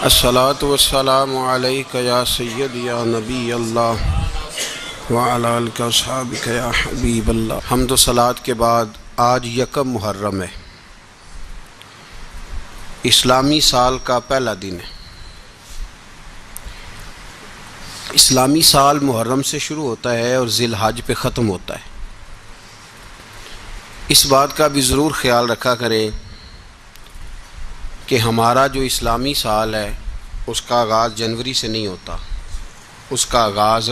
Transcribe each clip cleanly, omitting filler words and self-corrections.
الصلاۃ والسلام علیک یا سیدی یا نبی اللہ وعلی آلک واصحابک یا حبیب اللہ۔ حمد و صلوات کے بعد آج یکم محرم ہے، اسلامی سال کا پہلا دن ہے۔ اسلامی سال محرم سے شروع ہوتا ہے اور ذی الحج پہ ختم ہوتا ہے۔ اس بات کا بھی ضرور خیال رکھا کریں کہ ہمارا جو اسلامی سال ہے اس کا آغاز جنوری سے نہیں ہوتا، اس کا آغاز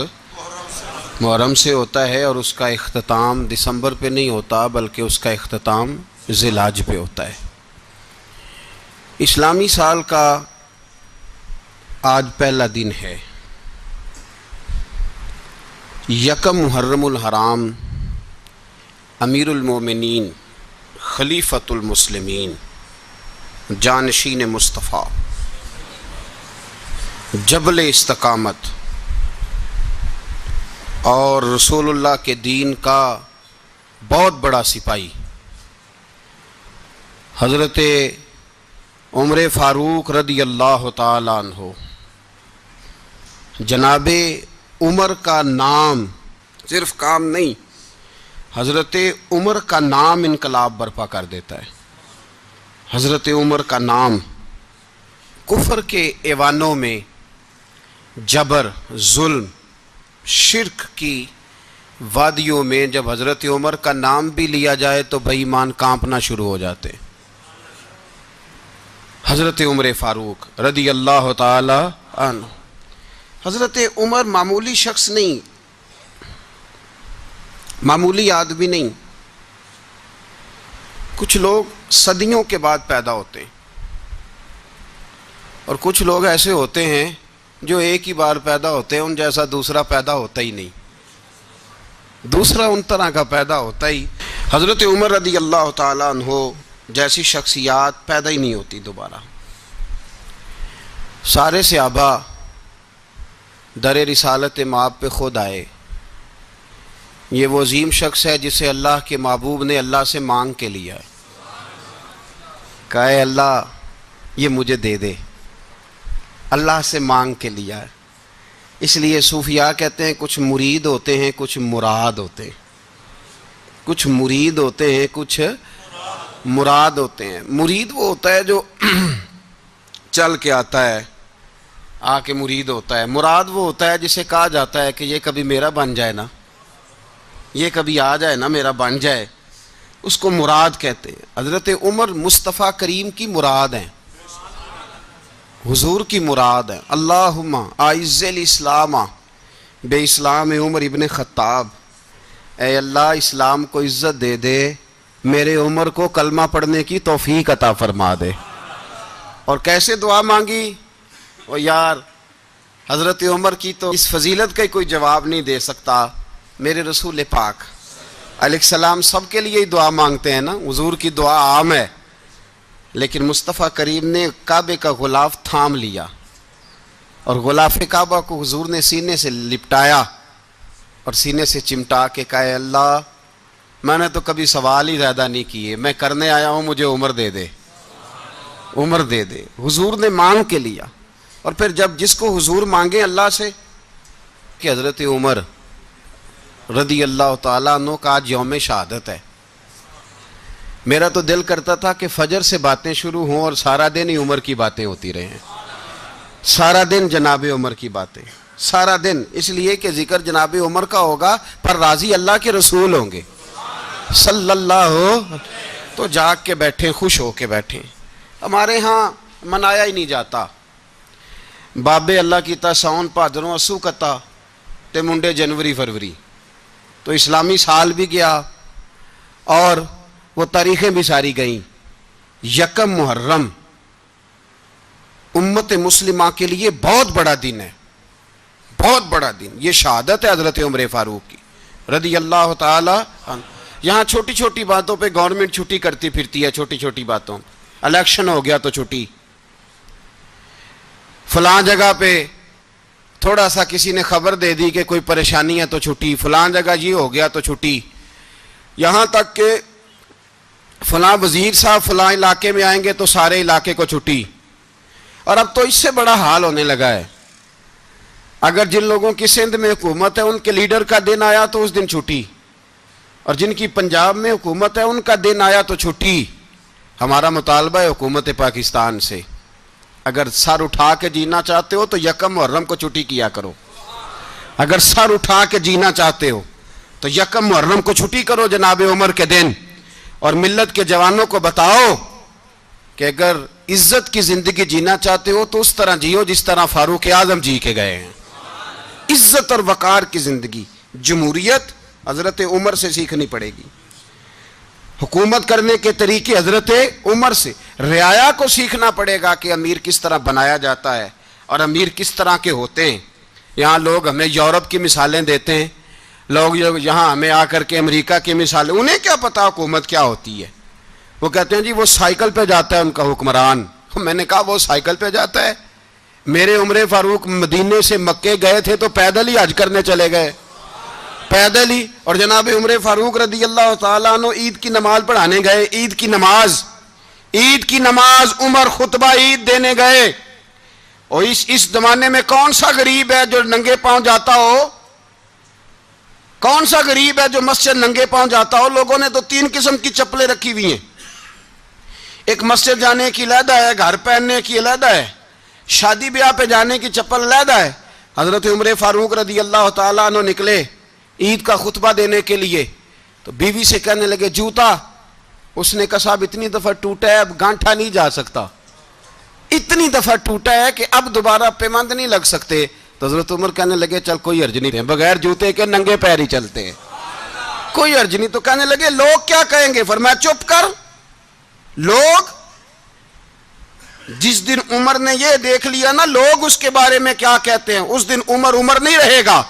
محرم سے ہوتا ہے اور اس کا اختتام دسمبر پہ نہیں ہوتا بلکہ اس کا اختتام ذی الحج پہ ہوتا ہے۔ اسلامی سال کا آج پہلا دن ہے، یکم محرم الحرام، امیر المومنین خلیفۃ المسلمین جانشین مصطفیٰ جبل استقامت اور رسول اللہ کے دین کا بہت بڑا سپاہی حضرت عمر فاروق رضی اللہ تعالیٰ عنہ، جناب عمر کا نام صرف کام نہیں، حضرت عمر کا نام انقلاب برپا کر دیتا ہے۔ حضرت عمر کا نام کفر کے ایوانوں میں جبر، ظلم، شرک کی وادیوں میں جب حضرت عمر کا نام بھی لیا جائے تو بے ایمان کانپنا شروع ہو جاتے۔ حضرت عمر فاروق رضی اللہ تعالی عنہ، حضرت عمر معمولی شخص نہیں، معمولی آدمی نہیں۔ کچھ لوگ صدیوں کے بعد پیدا ہوتے ہیں اور کچھ لوگ ایسے ہوتے ہیں جو ایک ہی بار پیدا ہوتے ہیں، ان جیسا دوسرا پیدا ہوتا ہی نہیں، دوسرا ان طرح کا پیدا ہوتا ہی۔ حضرت عمر رضی اللہ تعالیٰ عنہ جیسی شخصیات پیدا ہی نہیں ہوتی دوبارہ۔ سارے صحابہ در رسالت مآب پہ خود آئے۔ یہ وہ عظیم شخص ہے جسے اللہ کے محبوب نے اللہ سے مانگ کے لیا ہے، کہا اے اللہ یہ مجھے دے دے، اللہ سے مانگ کے لیا ہے۔ اس لیے صوفیاء کہتے ہیں کچھ مرید ہوتے ہیں کچھ مراد ہوتے ہیں، کچھ مرید ہوتے ہیں کچھ مراد ہوتے ہیں۔ مرید وہ ہوتا ہے جو چل کے آتا ہے، آ کے مرید ہوتا ہے۔ مراد وہ ہوتا ہے جسے کہا جاتا ہے کہ یہ کبھی میرا بن جائے نا، یہ کبھی آ جائے نا، میرا بن جائے، اس کو مراد کہتے ہیں۔ حضرت عمر مصطفیٰ کریم کی مراد ہیں، حضور کی مراد ہیں۔ اللہم اعز الاسلام بے اسلام عمر ابن خطاب، اے اللہ اسلام کو عزت دے دے، میرے عمر کو کلمہ پڑھنے کی توفیق عطا فرما دے۔ اور کیسے دعا مانگی؟ اور یار حضرت عمر کی تو اس فضیلت کا کوئی جواب نہیں دے سکتا، میرے رسول پاک علیہ السلام سب کے لیے ہی دعا مانگتے ہیں نا، حضور کی دعا عام ہے، لیکن مصطفیٰ کریم نے کعبے کا غلاف تھام لیا اور غلاف کعبہ کو حضور نے سینے سے لپٹایا اور سینے سے چمٹا کے کہا اے اللہ میں نے تو کبھی سوال ہی زیادہ نہیں کیے، میں کرنے آیا ہوں، مجھے عمر دے دے، عمر دے دے۔ حضور نے مانگ کے لیا۔ اور پھر جب جس کو حضور مانگے اللہ سے، کہ حضرت عمر رضی اللہ تعالیٰ عنہ کا آج یوم شہادت ہے، میرا تو دل کرتا تھا کہ فجر سے باتیں شروع ہوں اور سارا دن ہی عمر کی باتیں ہوتی رہیں، سارا دن جناب عمر کی باتیں، سارا دن، اس لیے کہ ذکر جناب عمر کا ہوگا پر راضی اللہ کے رسول ہوں گے صلی اللہ، تو جاگ کے بیٹھیں، خوش ہو کے بیٹھیں۔ ہمارے ہاں منایا ہی نہیں جاتا، بابے اللہ کی تا ساؤن بھادروں اسو کتا تے منڈے جنوری فروری، تو اسلامی سال بھی گیا اور وہ تاریخیں بھی ساری گئیں۔ یکم محرم امت مسلمہ کے لیے بہت بڑا دن ہے، بہت بڑا دن۔ یہ شہادت ہے حضرت عمر فاروق کی رضی اللہ تعالی عنہ۔ یہاں چھوٹی چھوٹی باتوں پہ گورنمنٹ چھٹی کرتی پھرتی ہے، چھوٹی چھوٹی باتوں، الیکشن ہو گیا تو چھٹی، فلاں جگہ پہ تھوڑا سا کسی نے خبر دے دی کہ کوئی پریشانی ہے تو چھٹی، فلاں جگہ یہ ہو گیا تو چھٹی، یہاں تک کہ فلاں وزیر صاحب فلاں علاقے میں آئیں گے تو سارے علاقے کو چھٹی، اور اب تو اس سے بڑا حال ہونے لگا ہے، اگر جن لوگوں کی سندھ میں حکومت ہے ان کے لیڈر کا دن آیا تو اس دن چھٹی، اور جن کی پنجاب میں حکومت ہے ان کا دن آیا تو چھٹی۔ ہمارا مطالبہ ہے حکومت پاکستان سے، اگر سر اٹھا کے جینا چاہتے ہو تو یکم محرم کو چھٹی کیا کرو، اگر سر اٹھا کے جینا چاہتے ہو تو یکم محرم کو چھٹی کرو جناب عمر کے دن، اور ملت کے جوانوں کو بتاؤ کہ اگر عزت کی زندگی جینا چاہتے ہو تو اس طرح جیو جس طرح فاروق اعظم جی کے گئے ہیں۔ عزت اور وقار کی زندگی، جمہوریت حضرت عمر سے سیکھنی پڑے گی، حکومت کرنے کے طریقے حضرت عمر سے، رعایا کو سیکھنا پڑے گا کہ امیر کس طرح بنایا جاتا ہے اور امیر کس طرح کے ہوتے ہیں۔ یہاں لوگ ہمیں یورپ کی مثالیں دیتے ہیں، لوگ یہاں ہمیں آ کر کے امریکہ کی مثالیں، انہیں کیا پتا حکومت کیا ہوتی ہے؟ وہ کہتے ہیں جی وہ سائیکل پہ جاتا ہے ان کا حکمران۔ میں نے کہا وہ سائیکل پہ جاتا ہے؟ میرے عمر فاروق مدینے سے مکے گئے تھے تو پیدل ہی حج کرنے چلے گئے، پیدل ہی، اور جناب عمر فاروق رضی اللہ تعالیٰ عنہ عید کی نماز پڑھانے گئے، عید کی نماز عمر خطبہ عید دینے گئے۔ اور اس زمانے میں کون سا غریب ہے جو ننگے پاؤں جاتا ہو؟ کون سا غریب ہے جو مسجد ننگے پاؤں جاتا ہو؟ لوگوں نے تو 3 قسم کی چپلیں رکھی ہوئی ہیں، ایک مسجد جانے کی علیحدہ ہے، گھر پہننے کی علیحدہ ہے، شادی بیاہ پہ جانے کی چپل علیحدہ ہے۔ حضرت عمر فاروق رضی اللہ تعالیٰ عنہ نکلے عید کا خطبہ دینے کے لیے تو بیوی سے کہنے لگے جوتا، اس نے کہا صاحب اتنی دفعہ ٹوٹا ہے اب گانٹھا نہیں جا سکتا، اتنی دفعہ ٹوٹا ہے کہ اب دوبارہ پیمند نہیں لگ سکتے۔ تو حضرت عمر کہنے لگے چل کوئی حرج نہیں، بغیر جوتے کے ننگے پیر ہی چلتے ہیں، کوئی حرج نہیں۔ تو کہنے لگے لوگ کیا کہیں گے؟ فرمایا چپ کر، لوگ جس دن عمر نے یہ دیکھ لیا نا لوگ اس کے بارے میں کیا کہتے ہیں، اس دن عمر نہیں رہے گا۔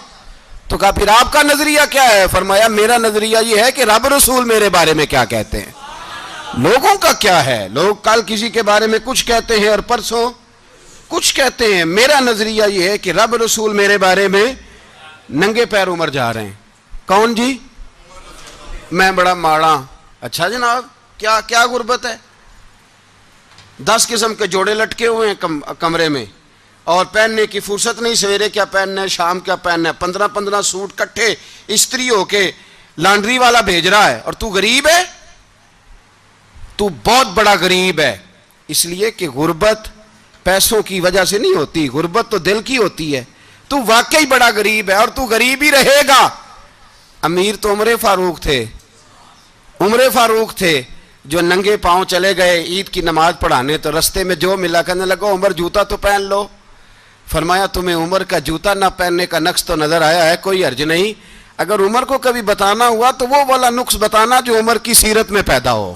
تو کہا پھر آپ کا نظریہ کیا ہے؟ فرمایا میرا نظریہ یہ ہے کہ رب رسول میرے بارے میں کیا کہتے ہیں، لوگوں کا کیا ہے؟ لوگ کل کسی کے بارے میں کچھ کہتے ہیں اور پرسوں کچھ کہتے ہیں، میرا نظریہ یہ ہے کہ رب رسول میرے بارے میں ننگے پیر عمر جا رہے ہیں۔ کون جی؟ میں بڑا ماڑا۔ اچھا جناب کیا غربت ہے؟ 10 قسم کے جوڑے لٹکے ہوئے ہیں کمرے میں اور پہننے کی فرصت نہیں، سویرے کیا پہننا ہے، شام کیا پہننا ہے، 15 سوٹ کٹھے استری ہو کے لانڈری والا بھیج رہا ہے، اور تو غریب ہے، تو بہت بڑا غریب ہے۔ اس لیے کہ غربت پیسوں کی وجہ سے نہیں ہوتی، غربت تو دل کی ہوتی ہے۔ تو واقعی بڑا غریب ہے اور تو غریب ہی رہے گا۔ امیر تو عمر فاروق تھے جو ننگے پاؤں چلے گئے عید کی نماز پڑھانے، تو رستے میں جو ملا کہنے لگا عمر جوتا تو پہن لو۔ فرمایا تمہیں عمر کا جوتا نہ پہننے کا نقص تو نظر آیا ہے، کوئی حرج نہیں، اگر عمر کو کبھی بتانا ہوا تو وہ والا نقص بتانا جو عمر کی سیرت میں پیدا ہو،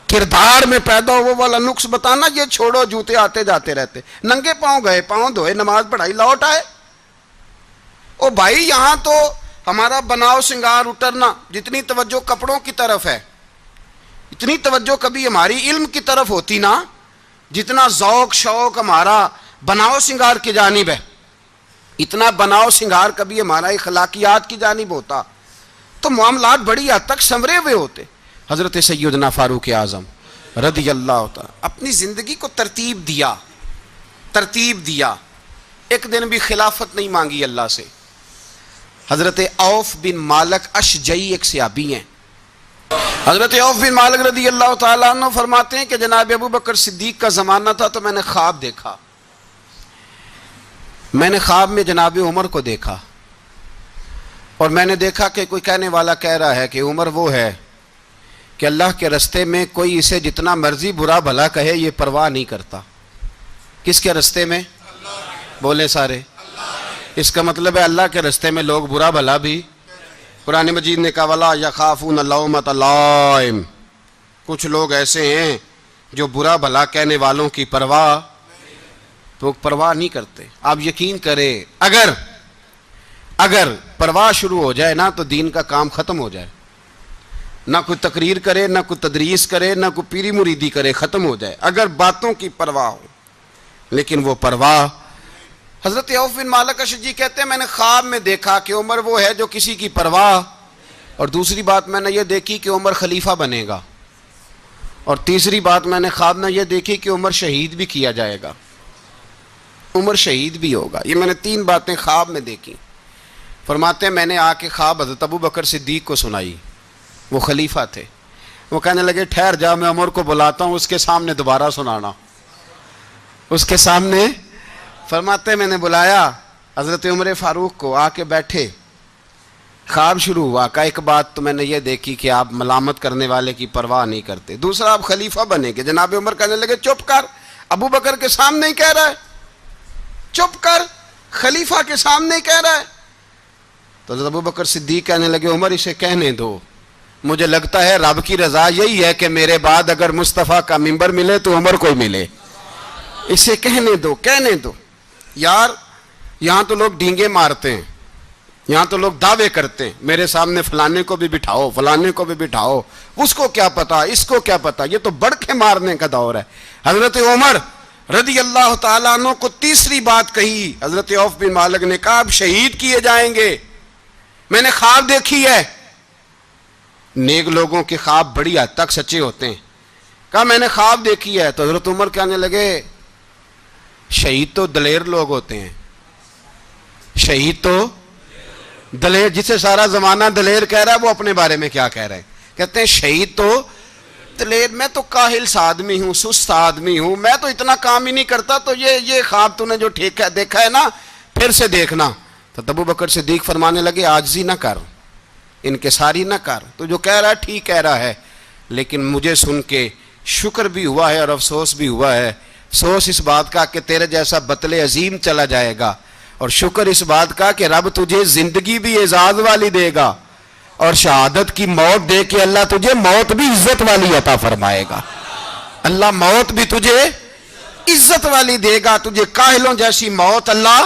کردار میں پیدا ہو، وہ والا نقص بتانا، یہ چھوڑو جوتے آتے جاتے رہتے۔ ننگے پاؤں گئے، پاؤں دھوئے، نماز پڑھائی، لوٹ آئے۔ او بھائی یہاں تو ہمارا بناؤ سنگار اترنا، جتنی توجہ کپڑوں کی طرف ہے اتنی توجہ کبھی ہماری علم کی طرف ہوتی نا، جتنا ذوق شوق ہمارا بناؤ سنگار کی جانب ہے، اتنا بناؤ سنگار کبھی ہمارا اخلاقیات کی جانب ہوتا تو معاملات بڑی حد تک سنورے ہوئے ہوتے۔ حضرت سیدنا فاروق اعظم رضی اللہ تعالی اپنی زندگی کو ترتیب دیا، ایک دن بھی خلافت نہیں مانگی اللہ سے۔ حضرت عوف بن مالک اشجعی ایک صحابی ہیں، حضرت عوف بن مالک رضی اللہ تعالیٰ عنہ فرماتے ہیں کہ جناب ابو بکر صدیق کا زمانہ تھا تو میں نے خواب دیکھا، میں نے خواب میں جناب عمر کو دیکھا، اور میں نے دیکھا کہ کوئی کہنے والا کہہ رہا ہے کہ عمر وہ ہے کہ اللہ کے رستے میں کوئی اسے جتنا مرضی برا بھلا کہے یہ پرواہ نہیں کرتا۔ کس کے رستے میں؟ بولے سارے۔ اس کا مطلب ہے اللہ کے رستے میں لوگ برا بھلا بھی، قرآن مجید نے کہا وَلَا يَخَافُونَ لَوْمَةَ لَائِمٍ، کچھ لوگ ایسے ہیں جو برا بھلا کہنے والوں کی پرواہ نہیں کرتے۔ آپ یقین کریں اگر پرواہ شروع ہو جائے نا تو دین کا کام ختم ہو جائے، نہ کوئی تقریر کرے، نہ کوئی تدریس کرے، نہ کوئی پیری مریدی کرے، ختم ہو جائے اگر باتوں کی پرواہ ہو۔ لیکن وہ پرواہ، حضرت عوف بن مالک اشجعی کہتے ہیں میں نے خواب میں دیکھا کہ عمر وہ ہے جو کسی کی پرواہ، اور دوسری بات میں نے یہ دیکھی کہ عمر خلیفہ بنے گا، اور تیسری بات میں نے خواب میں یہ دیکھی کہ عمر شہید بھی کیا جائے گا۔ عمر شہید بھی ہوگا. یہ میں نے 3 باتیں خواب میں دیکھی. فرماتے ہیں میں نے آ کے خواب حضرت ابو بکر صدیق کو سنائی. وہ خلیفہ تھے. وہ کہنے لگے ٹھہر جا, میں عمر کو بلاتا ہوں, اس کے سامنے دوبارہ سنانا. اس کے سامنے. فرماتے ہیں میں نے بلایا حضرت عمر فاروق کو, آ کے بیٹھے. خواب شروع ہوا. کا ایک بات تو میں نے یہ دیکھی کہ آپ ملامت کرنے والے کی پرواہ نہیں کرتے. دوسرا آپ خلیفہ بنے کہ جناب عمر کہنے لگے چپ کر, ابو بکر کے سامنے ہی کہہ رہا ہے, چپ کر, خلیفہ کے سامنے ہی کہہ رہا ہے. تو حضرت ابو بکر صدیق کہنے لگے عمر اسے کہنے دو, مجھے لگتا ہے رب کی رضا یہی ہے کہ میرے بعد اگر مصطفیٰ کا منبر ملے تو عمر کو ہی ملے. اسے کہنے دو, کہنے دو. یار یہاں تو لوگ ڈینگے مارتے ہیں, یہاں تو لوگ دعوے کرتے ہیں میرے سامنے فلانے کو بھی بٹھاؤ, فلانے کو بھی بٹھاؤ, اس کو کیا پتا, اس کو کیا پتا. یہ تو بڑکے مارنے کا دور ہے. حضرت عمر رضی اللہ تعالیٰ عنہ کو تیسری بات کہی. حضرت عوف بن مالک نے کہا آپ شہید کیے جائیں گے, میں نے خواب دیکھی ہے. نیک لوگوں کے خواب بڑی حد تک سچے ہوتے ہیں. کہا میں نے خواب دیکھی ہے. تو حضرت عمر کہنے لگے شہید تو دلیر لوگ ہوتے ہیں, شہید تو دلیر, جسے سارا زمانہ دلیر کہہ رہا ہے وہ اپنے بارے میں کیا کہہ رہے ہیں, کہتے ہیں شہید تو دلیر. میں تو کاہل سا آدمی ہوں, سست آدمی ہوں, میں تو اتنا کام ہی نہیں کرتا. تو یہ خواب تو نے جو دیکھا ہے نا پھر سے دیکھنا. تو ابو بکر صدیق فرمانے لگے عاجزی نہ کر, انکساری نہ کر, تو جو کہہ رہا ہے ٹھیک کہہ رہا ہے, لیکن مجھے سن کے شکر بھی ہوا ہے اور افسوس بھی ہوا ہے. افسوس اس بات کا کہ تیرے جیسا بطل عظیم چلا جائے گا, اور شکر اس بات کا کہ رب تجھے زندگی بھی اعزاز والی دے گا, اور شہادت کی موت دے کے اللہ تجھے موت بھی عزت والی عطا فرمائے گا. اللہ موت بھی تجھے عزت والی دے گا, تجھے کاہلوں جیسی موت اللہ.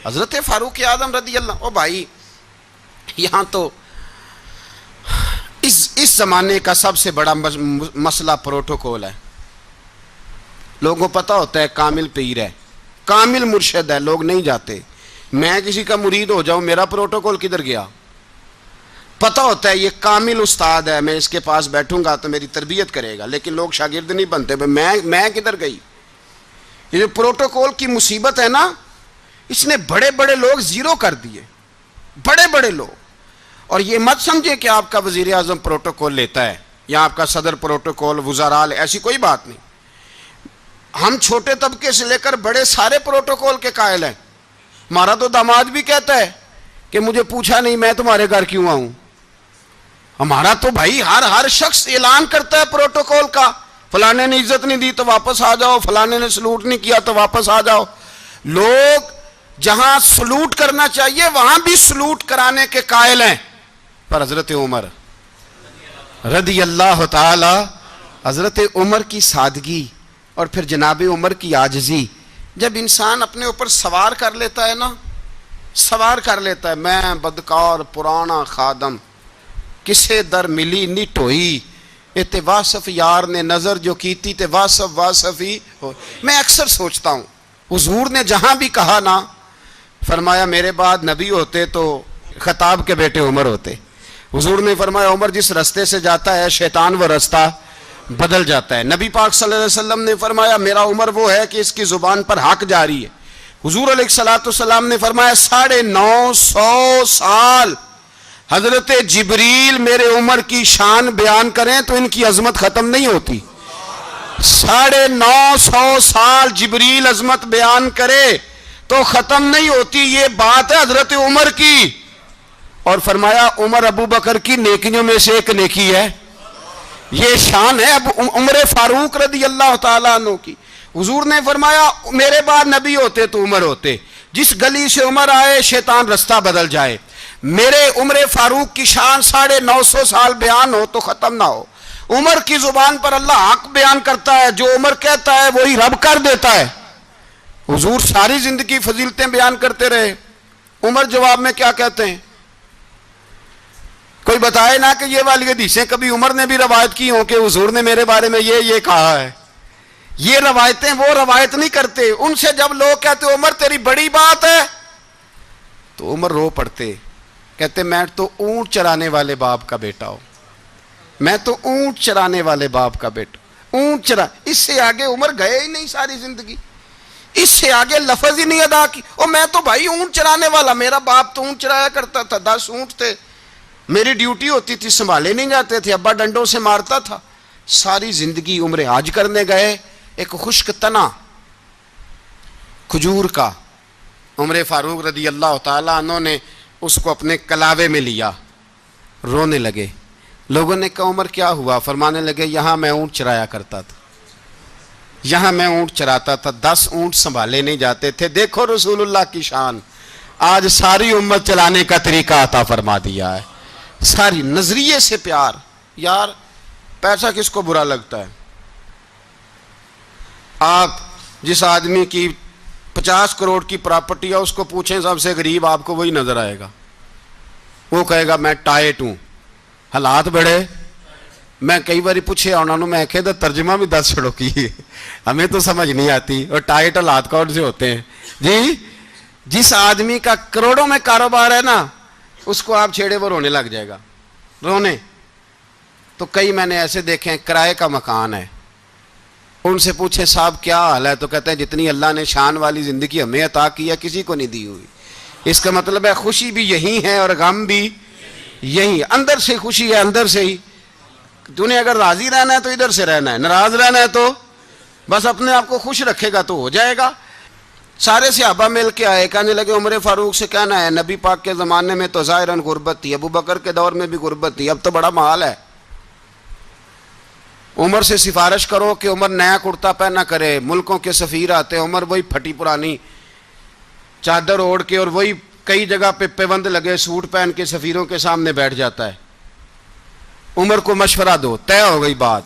حضرت فاروق اعظم رضی اللہ. او بھائی یہاں تو اس زمانے کا سب سے بڑا مسئلہ پروٹوکول ہے. لوگوں کو پتہ ہوتا ہے کامل پیر ہے, کامل مرشد ہے, لوگ نہیں جاتے. میں کسی کا مرید ہو جاؤں, میرا پروٹوکول کدھر گیا؟ پتہ ہوتا ہے یہ کامل استاد ہے, میں اس کے پاس بیٹھوں گا تو میری تربیت کرے گا, لیکن لوگ شاگرد نہیں بنتے. میں کدھر گئی؟ یہ جو پروٹوکول کی مصیبت ہے نا, اس نے بڑے بڑے لوگ زیرو کر دیے, بڑے بڑے لوگ. اور یہ مت سمجھے کہ آپ کا وزیر اعظم پروٹوکول لیتا ہے یا آپ کا صدر پروٹوکول, وزراء, ایسی کوئی بات نہیں. ہم چھوٹے طبقے سے لے کر بڑے سارے پروٹوکول کے قائل ہیں. ہمارا تو داماد بھی کہتا ہے کہ مجھے پوچھا نہیں میں تمہارے گھر کیوں آؤں. ہمارا تو بھائی ہر شخص اعلان کرتا ہے پروٹوکول کا, فلانے نے عزت نہیں دی تو واپس آ جاؤ, فلانے نے سلوٹ نہیں کیا تو واپس آ جاؤ. لوگ جہاں سلوٹ کرنا چاہیے وہاں بھی سلوٹ کرانے کے قائل ہیں. پر حضرت عمر رضی اللہ تعالی, حضرت عمر کی سادگی اور پھر جناب عمر کی عاجزی, جب انسان اپنے اوپر سوار کر لیتا ہے نا, سوار کر لیتا ہے, میں بدکار پرانا خادم, کسے در ملی نٹ ہوئی, تے واصف یار نے نظر جو کیتی تے واصف ہی ہو. میں اکثر سوچتا ہوں حضور نے جہاں بھی کہا نا, فرمایا میرے بعد نبی ہوتے تو خطاب کے بیٹے عمر ہوتے. حضور نے فرمایا عمر جس رستے سے جاتا ہے شیطان وہ رستہ بدل جاتا ہے. نبی پاک صلی اللہ علیہ وسلم نے فرمایا میرا عمر وہ ہے کہ اس کی زبان پر حق جاری ہے. حضور علیہ السلام نے فرمایا 950 سال حضرت جبریل میرے عمر کی شان بیان کریں تو ان کی عظمت ختم نہیں ہوتی. 950 سال جبریل عظمت بیان کرے تو ختم نہیں ہوتی. یہ بات ہے حضرت عمر کی. اور فرمایا عمر ابو بکر کی نیکیوں میں سے ایک نیکی ہے, یہ شان ہے اب عمر فاروق رضی اللہ تعالیٰ عنہ کی. حضور نے فرمایا میرے بعد نبی ہوتے تو عمر ہوتے, جس گلی سے عمر آئے شیطان رستہ بدل جائے. میرے عمر فاروق کی شان 950 سال بیان ہو تو ختم نہ ہو. عمر کی زبان پر اللہ حق بیان کرتا ہے, جو عمر کہتا ہے وہی رب کر دیتا ہے. حضور ساری زندگی فضیلتیں بیان کرتے رہے, عمر جواب میں کیا کہتے ہیں؟ کوئی بتائے نا کہ یہ والی حدیثیں کبھی عمر نے بھی روایت کی ہوں کہ حضور نے میرے بارے میں یہ کہا ہے. یہ روایتیں وہ روایت نہیں کرتے. ان سے جب لوگ کہتے عمر تیری بڑی بات ہے تو عمر رو پڑتے, کہتے میں تو اونٹ چرانے والے باپ کا بیٹا ہوں, میں تو اونٹ چرانے والے باپ کا بیٹا, اونٹ چرا. اس سے آگے عمر گئے ہی نہیں ساری زندگی. اس سے آگے لفظ ہی نہیں ادا کی. اور میں تو بھائی اونٹ چرانے والا, میرا باپ تو اونٹ چرایا کرتا تھا, 10 اونٹ تھے, میری ڈیوٹی ہوتی تھی, سنبھالے نہیں جاتے تھے, ابا ڈنڈوں سے مارتا تھا. ساری زندگی عمر حج کرنے گئے, ایک خشک تنا کھجور کا عمر فاروق رضی اللہ تعالیٰ عنہ نے اس کو اپنے کلاوے میں لیا, رونے لگے. لوگوں نے کہا عمر کیا ہوا؟ فرمانے لگے یہاں میں اونٹ چرایا کرتا تھا, یہاں میں اونٹ چراتا تھا, 10 اونٹ سنبھالے نہیں جاتے تھے. دیکھو رسول اللہ کی شان, آج ساری امت چلانے کا طریقہ عطا فرما دیا ہے. ساری نظریے سے پیار. یار پیسہ کس کو برا لگتا ہے؟ آپ جس آدمی کی 50 کروڑ کی پراپرٹی ہے اس کو پوچھیں سب سے غریب, آپ کو وہی نظر آئے گا. وہ کہے گا میں ٹائٹ ہوں. حالات بڑے, میں کئی بار پوچھے انہوں نے, میں کہتا ترجمہ بھی 10 چھڑوں کی, ہمیں تو سمجھ نہیں آتی. اور ٹائٹ حالات کون سے ہوتے ہیں جی؟ جس آدمی کا کروڑوں میں کاروبار ہے نا, اس کو آپ چھیڑے وہ رونے لگ جائے گا, رونے. تو کئی میں نے ایسے دیکھے ہیں کرائے کا مکان ہے, ان سے پوچھیں صاحب کیا حال ہے, تو کہتے ہیں جتنی اللہ نے شان والی زندگی ہمیں عطا کی ہے کسی کو نہیں دی ہوئی. اس کا مطلب ہے خوشی بھی یہی ہے اور غم بھی یہی. اندر سے خوشی ہے, اندر سے ہی. تو نے اگر راضی رہنا ہے تو ادھر سے رہنا ہے, ناراض رہنا ہے تو بس اپنے آپ کو خوش رکھے گا تو ہو جائے گا. سارے صحابہ مل کے آئے, کہنے لگے عمر فاروق سے کہنا ہے نبی پاک کے زمانے میں تو ظاہراً غربت تھی, ابو بکر کے دور میں بھی غربت تھی, اب تو بڑا مال ہے. عمر سے سفارش کرو کہ عمر نیا کرتا پہنا کرے. ملکوں کے سفیر آتے, عمر وہی پھٹی پرانی چادر اوڑھ کے اور وہی کئی جگہ پہ پیوند لگے سوٹ پہن کے سفیروں کے سامنے بیٹھ جاتا ہے. عمر کو مشورہ دو, طے ہو گئی بات.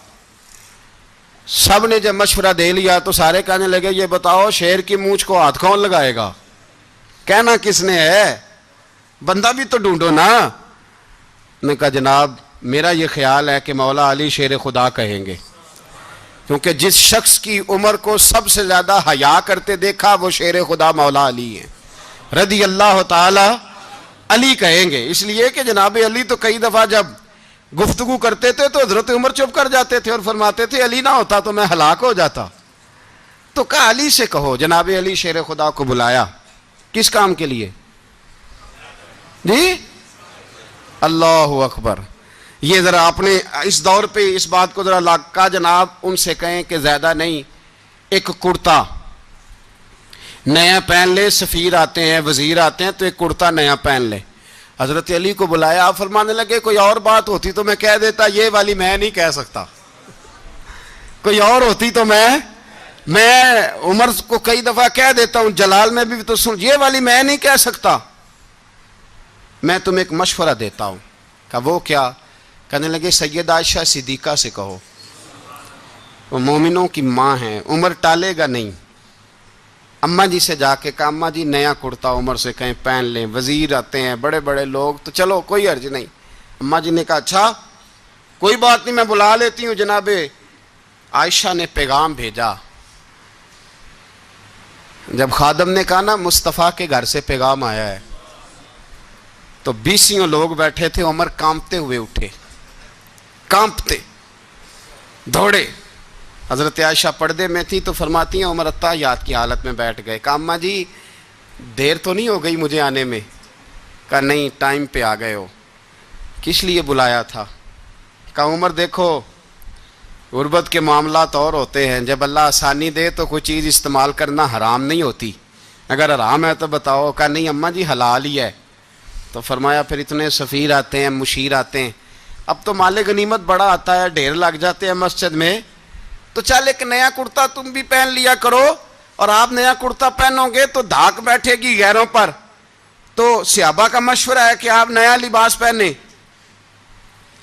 سب نے جب مشورہ دے لیا تو سارے کہنے لگے یہ بتاؤ شیر کی مونچھ کو ہاتھ کون لگائے گا؟ کہنا کس نے ہے؟ بندہ بھی تو ڈھونڈو نا. نے کہا جناب میرا یہ خیال ہے کہ مولا علی شیر خدا کہیں گے, کیونکہ جس شخص کی عمر کو سب سے زیادہ حیا کرتے دیکھا وہ شیر خدا مولا علی ہیں رضی اللہ تعالی. علی کہیں گے اس لیے کہ جناب علی تو کئی دفعہ جب گفتگو کرتے تھے تو حضرت عمر چپ کر جاتے تھے اور فرماتے تھے علی نہ ہوتا تو میں ہلاک ہو جاتا. تو کہا علی سے کہو. جناب علی شیر خدا کو بلایا, کس کام کے لیے جی؟ اللہ اکبر. یہ ذرا اپنے اس دور پہ اس بات کو ذرا لاکا جناب ان سے کہیں کہ زیادہ نہیں, ایک کرتا نیا پہن لے. سفیر آتے ہیں, وزیر آتے ہیں تو ایک کرتا نیا پہن لے. حضرت علی کو بلایا, آپ فرمانے لگے کوئی اور بات ہوتی تو میں کہہ دیتا, یہ والی میں نہیں کہہ سکتا. کوئی اور ہوتی تو میں عمر کو کئی دفعہ کہہ دیتا ہوں, جلال میں بھی تو سن, یہ والی میں نہیں کہہ سکتا. میں تمہیں ایک مشورہ دیتا ہوں. کہا وہ کیا؟ کہنے لگے سیدہ عائشہ صدیقہ سے کہو, وہ مومنوں کی ماں ہیں, عمر ٹالے گا نہیں. اماں جی سے جا کے کہا اماں جی نیا کرتا عمر سے کہیں پہن لیں, وزیر آتے ہیں بڑے بڑے لوگ تو چلو کوئی حرج نہیں. اماں جی نے کہا اچھا کوئی بات نہیں میں بلا لیتی ہوں. جناب عائشہ نے پیغام بھیجا. جب خادم نے کہا نا مصطفیٰ کے گھر سے پیغام آیا ہے, تو 20 لوگ بیٹھے تھے. عمر کانپتے ہوئے اٹھے, کانپتے دوڑے. حضرت عائشہ پردے میں تھی تو فرماتی ہیں عمر اتحیات کی حالت میں بیٹھ گئے. کہا اماں جی دیر تو نہیں ہو گئی مجھے آنے میں؟ کہا نہیں ٹائم پہ آ گئے ہو. کس لیے بلایا تھا؟ کہا عمر دیکھو غربت کے معاملات اور ہوتے ہیں, جب اللہ آسانی دے تو کوئی چیز استعمال کرنا حرام نہیں ہوتی, اگر حرام ہے تو بتاؤ. کہا نہیں اماں جی حلال ہی ہے. تو فرمایا پھر اتنے سفیر آتے ہیں, مشیر آتے ہیں, اب تو مال غنیمت بڑا آتا ہے, ڈھیر لگ جاتے ہیں مسجد میں, تو چل ایک نیا کرتا تم بھی پہن لیا کرو. اور آپ نیا کرتا پہنو گے تو دھاک بیٹھے گی غیروں پر. تو صحابہ کا مشورہ ہے کہ آپ نیا لباس پہنیں.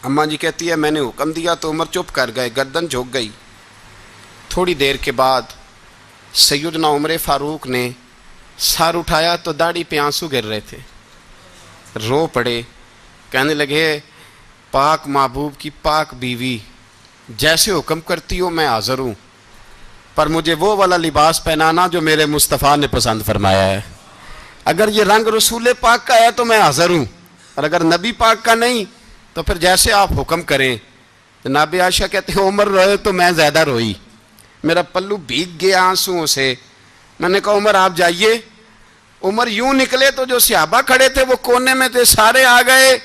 اماں جی کہتی ہے میں نے حکم دیا تو عمر چپ کر گئے, گردن جھک گئی. تھوڑی دیر کے بعد سیدنا عمر فاروق نے سر اٹھایا تو داڑھی پہ آنسو گر رہے تھے, رو پڑے. کہنے لگے پاک محبوب کی پاک بیوی جیسے حکم کرتی ہو میں حاضر ہوں, پر مجھے وہ والا لباس پہنانا جو میرے مصطفیٰ نے پسند فرمایا ہے. اگر یہ رنگ رسول پاک کا ہے تو میں حاضر ہوں, اور اگر نبی پاک کا نہیں تو پھر جیسے آپ حکم کریں. جناب عائشہ کہتے ہیں عمر روئے تو میں زیادہ روئی, میرا پلو بھیگ گیا آنسوؤں سے. میں نے کہا عمر آپ جائیے. عمر یوں نکلے تو جو صحابہ کھڑے تھے وہ کونے میں تھے, سارے آ گئے.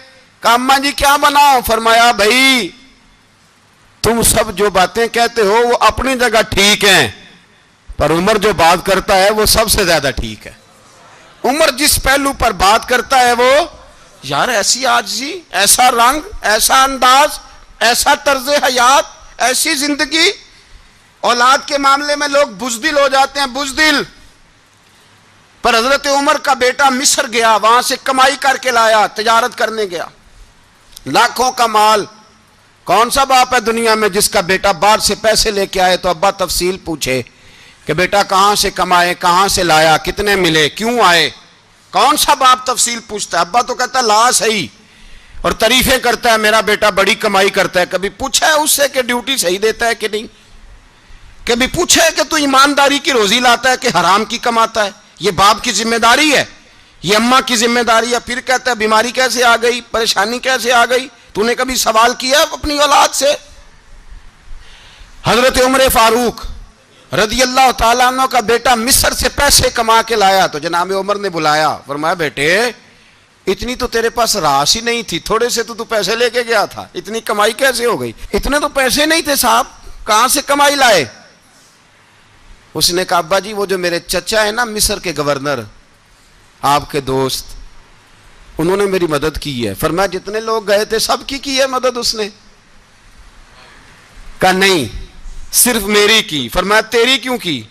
کہا اماں جی کیا بناؤ؟ فرمایا بھائی تم سب جو باتیں کہتے ہو وہ اپنی جگہ ٹھیک ہیں, پر عمر جو بات کرتا ہے وہ سب سے زیادہ ٹھیک ہے. عمر جس پہلو پر بات کرتا ہے وہ, یار ایسی عاجزی, ایسا رنگ, ایسا انداز, ایسا طرز حیات, ایسی زندگی. اولاد کے معاملے میں لوگ بزدل ہو جاتے ہیں, بزدل. پر حضرت عمر کا بیٹا مصر گیا, وہاں سے کمائی کر کے لایا, تجارت کرنے گیا, لاکھوں کا مال. کون سا باپ ہے دنیا میں جس کا بیٹا باہر سے پیسے لے کے آئے تو ابا تفصیل پوچھے کہ بیٹا کہاں سے کمائے, کہاں سے لایا, کتنے ملے, کیوں آئے؟ کون سا باپ تفصیل پوچھتا ہے؟ ابا تو کہتا ہے لا صحیح, اور تعریفیں کرتا ہے میرا بیٹا بڑی کمائی کرتا ہے. کبھی پوچھا ہے اس سے کہ ڈیوٹی صحیح دیتا ہے کہ نہیں؟ کبھی پوچھا ہے کہ تو ایمانداری کی روزی لاتا ہے کہ حرام کی کماتا ہے؟ یہ باپ کی ذمہ داری ہے, یہ اماں کی ذمہ داری ہے. پھر کہتا ہے بیماری کیسے آ گئی, پریشانی کیسے آ گئی؟ تو نے کبھی سوال کیا اپنی اولاد سے؟ حضرت عمر فاروق رضی اللہ تعالیٰ عنہ کا بیٹا مصر سے پیسے کما کے لایا تو جناب عمر نے بلایا, فرمایا بیٹے اتنی تو تیرے پاس راس ہی نہیں تھی, تھوڑے سے تو پیسے لے کے گیا تھا, اتنی کمائی کیسے ہو گئی؟ اتنے تو پیسے نہیں تھے صاحب, کہاں سے کمائی لائے؟ اس نے کہا ابا جی وہ جو میرے چچا ہے نا مصر کے گورنر, آپ کے دوست, انہوں نے میری مدد کی ہے. فرمایا جتنے لوگ گئے تھے سب کی ہے مدد اس نے؟ کہا نہیں صرف میری کی. فرمایا تیری کیوں کی؟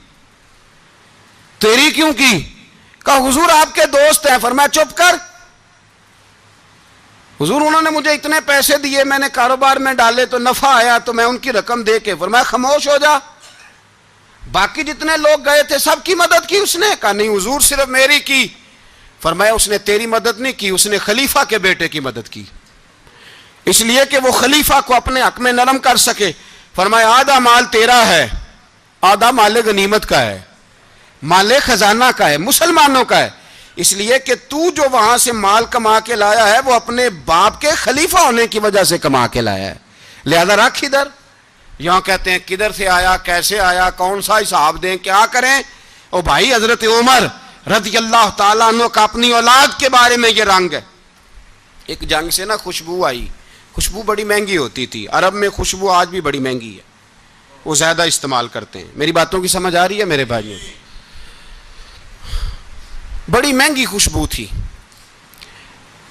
تیری کیوں کی؟ کہا حضور آپ کے دوست ہیں. فرمایا چپ کر, حضور انہوں نے مجھے اتنے پیسے دیے, میں نے کاروبار میں ڈالے تو نفع آیا تو میں ان کی رقم دے کے. فرمایا خاموش ہو جا, باقی جتنے لوگ گئے تھے سب کی مدد کی اس نے؟ کہا نہیں حضور صرف میری کی. فرمایا اس نے تیری مدد نہیں کی, اس نے خلیفہ کے بیٹے کی مدد کی, اس لیے کہ وہ خلیفہ کو اپنے حق میں نرم کر سکے. فرمایا آدھا مال تیرا ہے, آدھا مال غنیمت کا ہے, مال خزانہ کا ہے, مسلمانوں کا ہے, اس لیے کہ تو جو وہاں سے مال کما کے لایا ہے وہ اپنے باپ کے خلیفہ ہونے کی وجہ سے کما کے لایا ہے, لہذا رکھ ادھر. یہاں کہتے ہیں کدھر سے آیا, کیسے آیا, کون سا حساب دیں, کیا کریں؟ او بھائی حضرت عمر رضی اللہ تعالیٰ عنہ کا اپنی اولاد کے بارے میں یہ رنگ ہے. ایک جنگ سے نا خوشبو آئی, خوشبو بڑی مہنگی ہوتی تھی, عرب میں خوشبو آج بھی بڑی مہنگی ہے, وہ زیادہ استعمال کرتے ہیں. میری باتوں کی سمجھ آ رہی ہے میرے بھائیوں؟ بڑی مہنگی خوشبو تھی.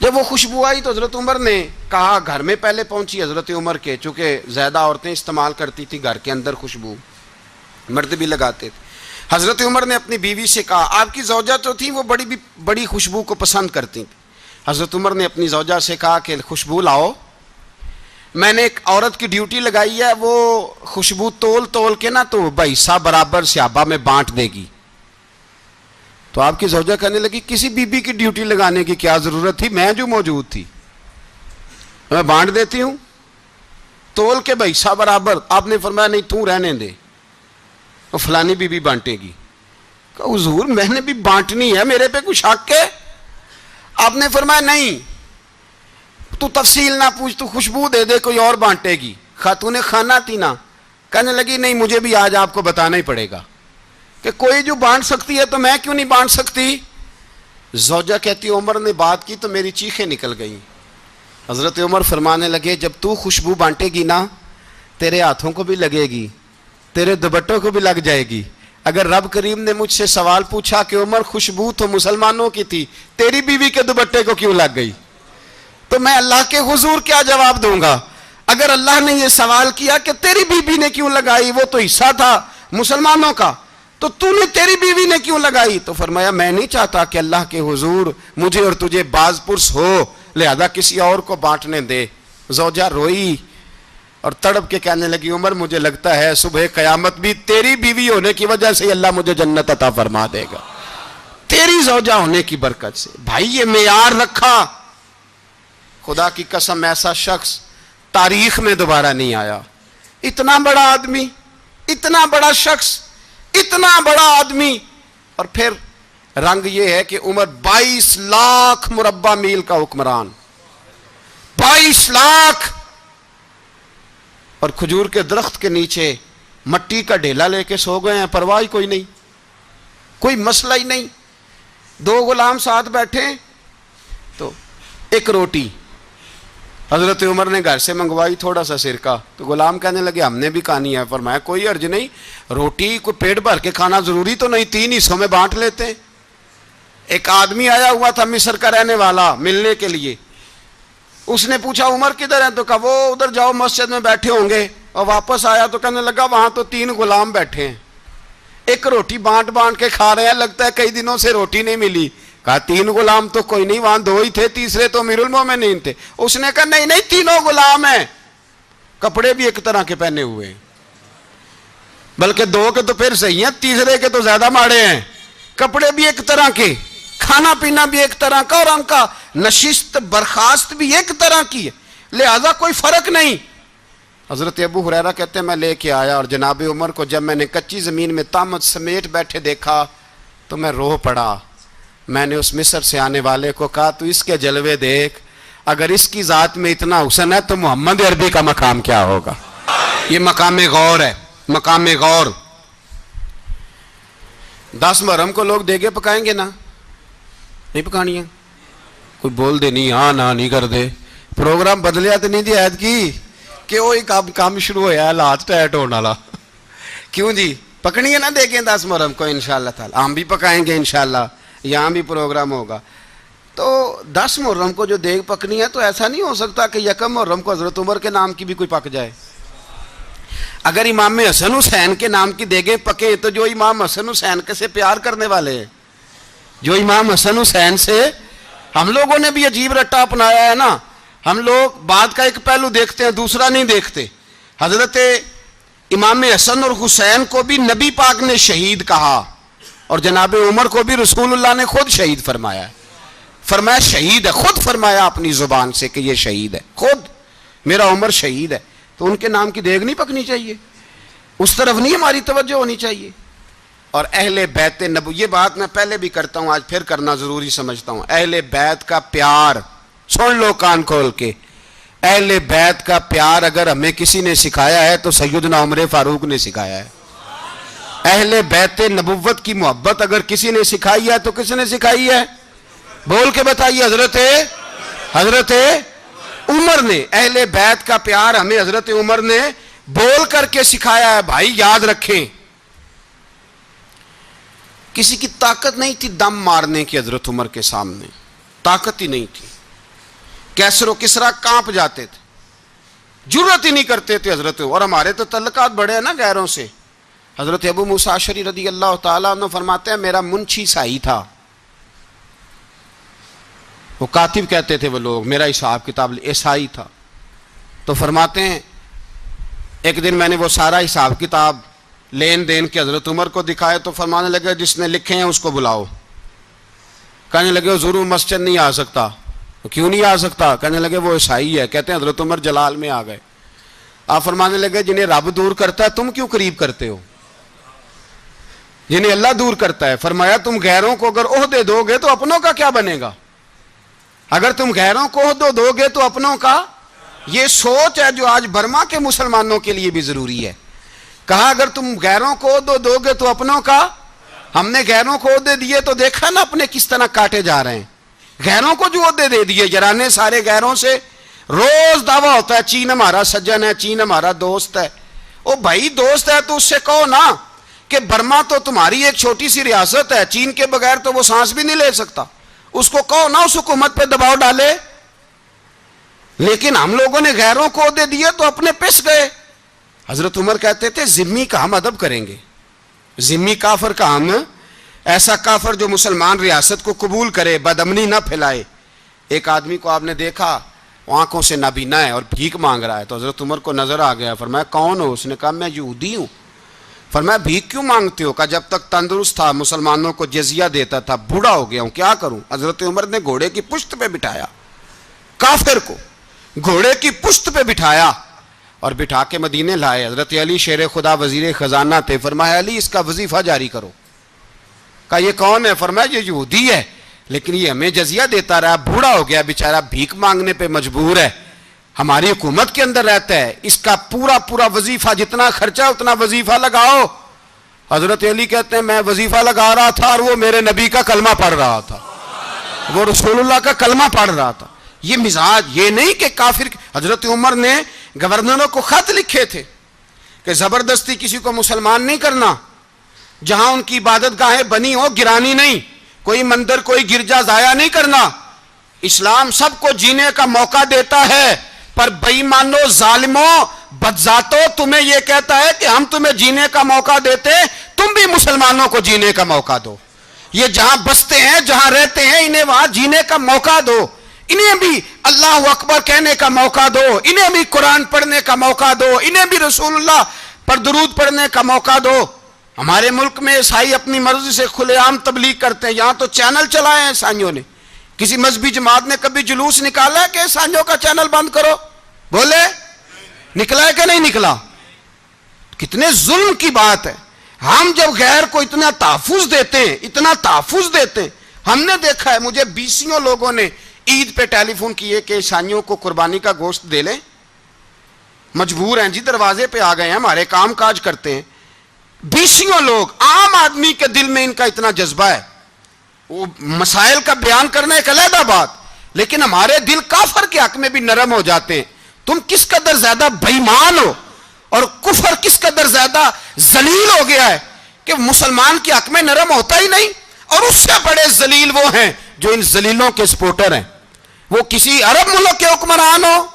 جب وہ خوشبو آئی تو حضرت عمر نے کہا, گھر میں پہلے پہنچی حضرت عمر کے, چونکہ زیادہ عورتیں استعمال کرتی تھی گھر کے اندر خوشبو, مرد بھی لگاتے تھے. حضرت عمر نے اپنی بیوی سے کہا, آپ کی زوجہ تو تھی وہ بڑی خوشبو کو پسند کرتی تھی. حضرت عمر نے اپنی زوجہ سے کہا کہ خوشبو لاؤ, میں نے ایک عورت کی ڈیوٹی لگائی ہے, وہ خوشبو تول کے نا تو حصہ برابر صحابہ میں بانٹ دے گی. تو آپ کی زوجہ کہنے لگی کسی بی بی کی ڈیوٹی لگانے کی کیا ضرورت تھی, میں جو موجود تھی میں بانٹ دیتی ہوں تول کے حصہ برابر. آپ نے فرمایا نہیں تو رہنے دے, فلانی بی بی بانٹے گی. کہا حضور میں نے بھی بانٹنی ہے, میرے پہ کچھ حق ہے؟ آپ نے فرمایا نہیں تو تفصیل نہ پوچھ, تو خوشبو دے دے, کوئی اور بانٹے گی. خاتون خانہ تھی نا, کہنے لگی نہیں مجھے بھی آج آپ کو بتانا ہی پڑے گا کہ کوئی جو بانٹ سکتی ہے تو میں کیوں نہیں بانٹ سکتی. زوجہ کہتی عمر نے بات کی تو میری چیخیں نکل گئیں. حضرت عمر فرمانے لگے جب تو خوشبو بانٹے گی نا تیرے ہاتھوں کو بھی لگے گی, تیرے دوپٹوں کو بھی لگ جائے گی. اگر رب کریم نے مجھ سے سوال پوچھا کہ عمر خوشبو تو مسلمانوں کی تھی, تیری بیوی کے دوپٹے کو کیوں لگ گئی, تو میں اللہ کے حضور کیا جواب دوں گا؟ اگر اللہ نے یہ سوال کیا کہ تیری بیوی نے کیوں لگائی, وہ تو حصہ تھا مسلمانوں کا, تو نے تیری بیوی نے کیوں لگائی؟ تو فرمایا میں نہیں چاہتا کہ اللہ کے حضور مجھے اور تجھے باز پرس ہو, لہذا کسی اور کو بانٹنے دے. زوجہ روئی اور تڑپ کے کہنے لگی عمر مجھے لگتا ہے صبح قیامت بھی تیری بیوی ہونے کی وجہ سے اللہ مجھے جنت عطا فرما دے گا, تیری زوجہ ہونے کی برکت سے. بھائی یہ معیار رکھا, خدا کی قسم ایسا شخص تاریخ میں دوبارہ نہیں آیا. اتنا بڑا آدمی, اتنا بڑا شخص, اتنا بڑا آدمی, اور پھر رنگ یہ ہے کہ عمر 22 لاکھ مربع میل کا حکمران, 22 لاکھ, اور کھجور کے درخت کے نیچے مٹی کا ڈھیلا لے کے سو گئے ہیں, پرواہ کوئی نہیں. کوئی مسئلہ ہی نہیں. 2 غلام ساتھ بیٹھے تو ایک روٹی حضرت عمر نے گھر سے منگوائی, تھوڑا سا سرکہ, تو غلام کہنے لگے ہم نے بھی کھانی ہے. فرمایا کوئی حرج نہیں, روٹی کو پیٹ بھر کے کھانا ضروری تو نہیں, 3 حصوں میں بانٹ لیتے ہیں. ایک آدمی آیا ہوا تھا مصر کا رہنے والا ملنے کے لیے, اس نے پوچھا عمر کدھر ہیں, تو کہا وہ ادھر جاؤ مسجد میں بیٹھے ہوں گے. اور واپس آیا تو کہنے لگا وہاں تو 3 غلام بیٹھے ہیں, ایک روٹی بانٹ بانٹ کے کھا رہے ہیں, لگتا ہے کئی دنوں سے روٹی نہیں ملی. کہا 3 غلام تو کوئی نہیں, وہاں 2 ہی تھے, تیسرے تو امیر المومنین تھے. اس نے کہا نہیں نہیں 3 غلام ہیں, کپڑے بھی ایک طرح کے پہنے ہوئے ہیں, بلکہ 2 کے تو پھر صحیح ہیں, تیسرے کے تو زیادہ ماڑے ہیں. کپڑے بھی ایک طرح کے, کھانا پینا بھی ایک طرح کا, اور ان کا نشست برخاست بھی ایک طرح کی ہے, لہذا کوئی فرق نہیں. حضرت ابو ہریرہ کہتے ہیں میں لے کے آیا, اور جناب عمر کو جب میں نے کچی زمین میں تامت سمیٹ بیٹھے دیکھا تو میں رو پڑا. میں نے اس مصر سے آنے والے کو کہا تو اس کے جلوے دیکھ, اگر اس کی ذات میں اتنا حسن ہے تو محمد عربی کا مقام کیا ہوگا. یہ مقام غور ہے, مقام غور. 10 محرم کو لوگ دیگے پکائیں گے نا, نہیں پکانی ہے, کوئی بول دے نہیں, ہاں نہ نہیں کر دے, پروگرام بدلیا تو نہیں دی عید کی کہ وہی کام شروع ہوا ہے لات ٹائٹ ہونے والا. کیوں جی, پکنی ہے نا دیکھیں 10 محرم کو انشاءاللہ تعالی, ہم بھی پکائیں گے انشاءاللہ, یہاں بھی پروگرام ہوگا. تو 10 محرم کو جو دیگ پکنی ہے تو ایسا نہیں ہو سکتا کہ 1 محرم کو حضرت عمر کے نام کی بھی کوئی پک جائے. اگر امام حسن حسین کے نام کی دیگیں پکے تو جو امام حسن حسین کے سے پیار کرنے والے ہیں, جو امام حسن حسین سے, ہم لوگوں نے بھی عجیب رٹا اپنایا ہے نا, ہم لوگ بات کا ایک پہلو دیکھتے ہیں دوسرا نہیں دیکھتے. حضرت امام حسن اور حسین کو بھی نبی پاک نے شہید کہا, اور جناب عمر کو بھی رسول اللہ نے خود شہید فرمایا ہے. فرمایا شہید ہے, خود فرمایا اپنی زبان سے کہ یہ شہید ہے, خود میرا عمر شہید ہے. تو ان کے نام کی دیگ نہیں پکنی چاہیے, اس طرف نہیں ہماری توجہ ہونی چاہیے. اور اہل بیت نبو, یہ بات میں پہلے بھی کرتا ہوں, آج پھر کرنا ضروری سمجھتا ہوں. اہل بیت کا پیار سن لو کان کھول کے, اہل بیت کا پیار اگر ہمیں کسی نے سکھایا ہے تو سیدنا عمر فاروق نے سکھایا ہے. اہل بیت نبوت کی محبت اگر کسی نے سکھائی ہے تو کس نے سکھائی ہے, بول کے بتائیے. حضرت عمر نے. اہل بیت کا پیار ہمیں حضرت عمر نے بول کر کے سکھایا ہے. بھائی یاد رکھیں, کسی کی طاقت نہیں تھی دم مارنے کی حضرت عمر کے سامنے, طاقت ہی نہیں تھی. کیسر و کسرا کانپ جاتے تھے, جرت ہی نہیں کرتے تھے حضرت. اور ہمارے تو تعلقات بڑے ہیں نا غیروں سے. حضرت ابو موسیٰ اشعری رضی اللہ تعالیٰ عنہ فرماتے ہیں میرا منشی سائی تھا, وہ کاتب کہتے تھے وہ لوگ, میرا حساب کتاب عیسائی تھا. تو فرماتے ہیں ایک دن میں نے وہ سارا حساب کتاب لین دین کے حضرت عمر کو دکھائے تو فرمانے لگے جس نے لکھے ہیں اس کو بلاؤ. کہنے لگے حضور مسجد نہیں آ سکتا. کیوں نہیں آ سکتا؟ کہنے لگے وہ عیسائی ہے. کہتے ہیں حضرت عمر جلال میں آ گئے. آپ فرمانے لگے جنہیں رب دور کرتا ہے تم کیوں قریب کرتے ہو, جنہیں اللہ دور کرتا ہے. فرمایا تم غیروں کو اگر عہدے دو گے تو اپنوں کا کیا بنے گا, اگر تم غیروں کو عہدے دو گے تو اپنوں کا. یہ سوچ ہے جو آج برما کے مسلمانوں کے لیے بھی ضروری ہے. کہا اگر تم غیروں کو عہدے دو گے تو اپنوں کا. ہم نے غیروں کو عہدے دیے تو دیکھا نا اپنے کس طرح کاٹے جا رہے ہیں. غیروں کو جو عہدے دے دیے جرانے سارے غیروں سے, روز دعویٰ ہوتا ہے چین ہمارا سجن ہے, چین ہمارا دوست ہے. او بھائی دوست ہے تو اس سے کہو نا کہ برما تو تمہاری ایک چھوٹی سی ریاست ہے, چین کے بغیر تو وہ سانس بھی نہیں لے سکتا. اس کو کہو نا اس حکومت پہ دباؤ ڈالے. لیکن ہم لوگوں نے غیروں کو عہدے دیے تو اپنے پس گئے. حضرت عمر کہتے تھے ذمی کا ہم ادب کریں گے, ذمی کافر کا ہم, ایسا کافر جو مسلمان ریاست کو قبول کرے, بدامنی نہ پھیلائے. ایک آدمی کو آپ نے دیکھا آنکھوں سے نابینا ہے اور بھیک مانگ رہا ہے, تو حضرت عمر کو نظر آ گیا. فرمایا کون ہو؟ اس نے کہا میں یہودی ہوں. فرمایا بھیک کیوں مانگتے ہو؟ کہا جب تک تندرست تھا مسلمانوں کو جزیہ دیتا تھا, بوڑھا ہو گیا ہوں کیا کروں. حضرت عمر نے گھوڑے کی پشت پہ بٹھایا, کافر کو گھوڑے کی پشت پہ بٹھایا اور بٹھا کے مدینے لائے. حضرت علی شیر خدا وزیر خزانہ تھے. فرمایا علی اس کا وظیفہ جاری کرو. کہا یہ کون ہے؟ فرمایا یہ یہودی ہے لیکن یہ ہمیں جزیہ دیتا رہا, بوڑھا ہو گیا بیچارہ, بھیک مانگنے پہ مجبور ہے, ہماری حکومت کے اندر رہتا ہے, اس کا پورا وظیفہ جتنا خرچہ اتنا وظیفہ لگاؤ. حضرت علی کہتے ہیں میں وظیفہ لگا رہا تھا اور وہ میرے نبی کا کلمہ پڑھ رہا تھا، وہ رسول اللہ کا کلمہ پڑھ رہا تھا. یہ مزاج، یہ نہیں کہ کافر. حضرت عمر نے گورنروں کو خط لکھے تھے کہ زبردستی کسی کو مسلمان نہیں کرنا، جہاں ان کی عبادت گاہیں بنی ہو گرانی نہیں، کوئی مندر کوئی گرجا ضائع نہیں کرنا. اسلام سب کو جینے کا موقع دیتا ہے، پر بے ایمانو ظالموں بدذاتوں تمہیں یہ کہتا ہے کہ ہم تمہیں جینے کا موقع دیتے، تم بھی مسلمانوں کو جینے کا موقع دو. یہ جہاں بستے ہیں جہاں رہتے ہیں انہیں وہاں جینے کا موقع دو، انہیں بھی اللہ اکبر کہنے کا موقع دو، انہیں بھی قرآن پڑھنے کا موقع دو، انہیں بھی رسول اللہ پر درود پڑھنے کا موقع دو. ہمارے ملک میں عیسائی اپنی مرضی سے کھلے عام تبلیغ کرتے ہیں. یہاں تو چینل چلائے ہیں عیسائیوں نے. کسی مذہبی جماعت نے کبھی جلوس نکالا ہے کہ عیسائیوں کا چینل بند کرو؟ بولے نکلا ہے کہ نہیں نکلا؟ کتنے ظلم کی بات ہے. ہم جب غیر کو اتنا تحفظ دیتے ہیں، اتنا تحفظ دیتے ہیں. ہم نے دیکھا ہے، مجھے بیسیوں لوگوں نے عید پہ ٹیلی فون کیے کہ عیسائیوں کو قربانی کا گوشت دے لیں، مجبور ہیں جی، دروازے پہ آ گئے ہیں، ہمارے کام کاج کرتے ہیں. بیسیوں لوگ. عام آدمی کے دل میں ان کا اتنا جذبہ ہے، وہ مسائل کا بیان کرنا ایک علیحدہ بات، لیکن ہمارے دل کافر کے حق میں بھی نرم ہو جاتے ہیں. تم کس قدر زیادہ بے ایمان ہو اور کفر کس قدر زیادہ ذلیل ہو گیا ہے کہ مسلمان کے حق میں نرم ہوتا ہی نہیں. اور اس سے بڑے ذلیل وہ ہیں جو ان ذلیلوں کے سپورٹر ہیں. وہ کسی عرب ملک کے حکمران ہو